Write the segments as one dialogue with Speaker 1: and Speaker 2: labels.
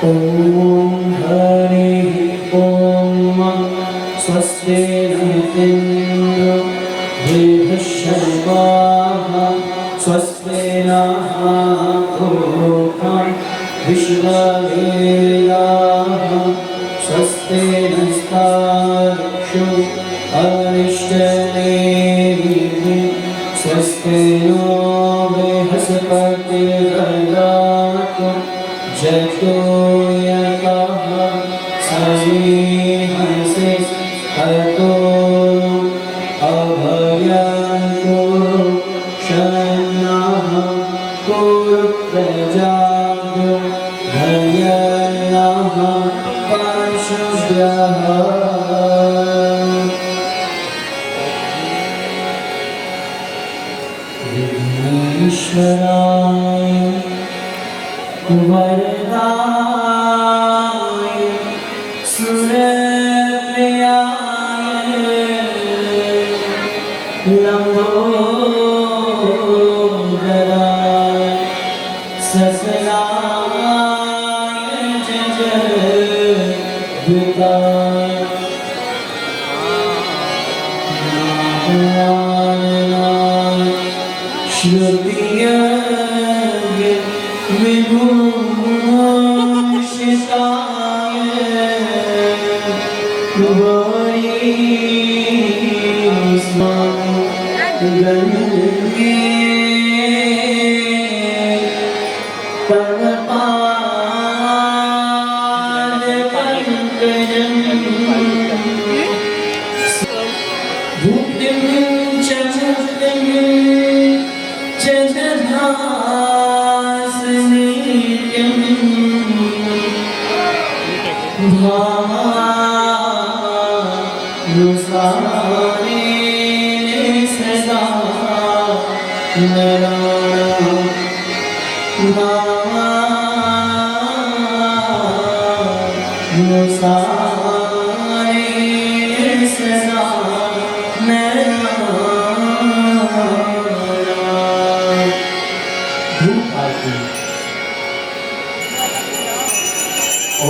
Speaker 1: ॐ हरिः ॐ स्वस्ति न इन्द्रो देवशर्वाः स्वस्ति नः पूषा विश्ववेदाः स्वस्ति नस्तार्क्ष्यो अरिष्टनेमिः स्वस्ति नो बृहस्पतिर्ददातु जगतो यतः समीहसे हतो अभयन्तु शन्नः कुरुप्रजाभ्यो भयन्नः पार्श्वभ्यः विघ्नेश्वराय वरदाय सुरप्रियाय लंबोदराय सकलाय जगद्गुरुताय नारायणाय श्रुतियज्ञ विभूषिताय गंगे तव पादपङ्कजं भुक्तिं च मुक्तिं च दधासि नित्यं भावानुसारे सदा नराणां भावानुसारे सदा नराणां धूप आरती। ॐ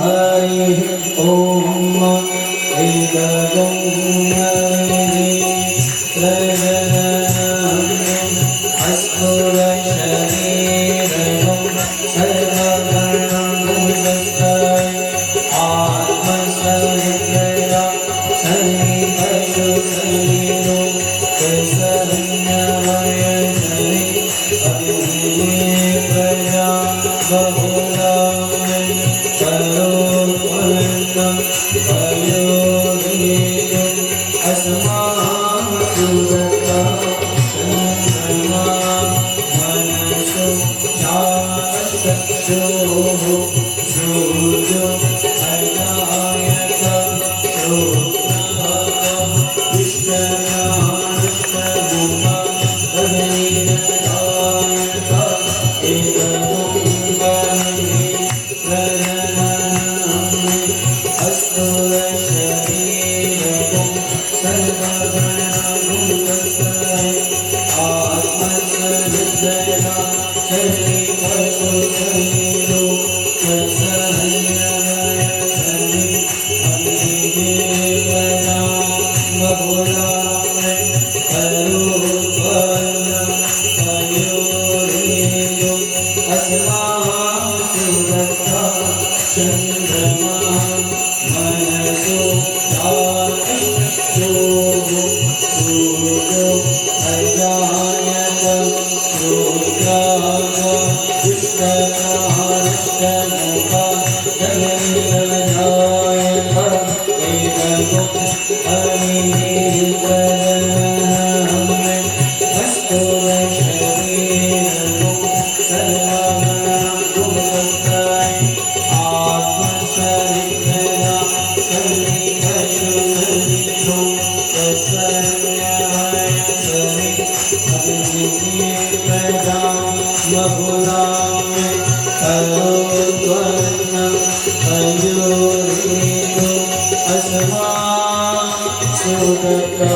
Speaker 1: हरिः ॐ वेदगं अस्फुरशरीरं सर्वगणभूतस्थाय आत्मसंविद्या सन्निपशुशरीरो प्रसन्नवयसरि अभिधीये प्रजा बहुला करोत्पन्नं पयोनिधौ अस्मासु दत्ता चन्द्रमा मनसो जातचक्षुः सूर्यो अजायत श्रोत्रः विष्णुयानस्तमुखा तदनिर्धायत एकमुखं अस्फुरशरीरं सर्वगणभूतस्थाय आत्मसंविद्या सन्निपशुशरीरो प्रसन्नवयसरि अभिधीये प्रजा बहुला करोत्पन्नं पयोनिधौ अस्मासु दत्ता चन्द्रमा मनसो जातचक्षुः सूर्यो अजायत श्रोत्रः विष्णुयानस्तमुखा तदनिर्धायत एकमुखं अस्फुरशरीरं सर्वगणभूतस्थाय आत्मसंविद्या सन्निपशुशरीरो प्रसन्नवयसरि अभिधीये प्रजा बहुला करोत्पन्नं पयोनिधौ अस्मासु दत्ता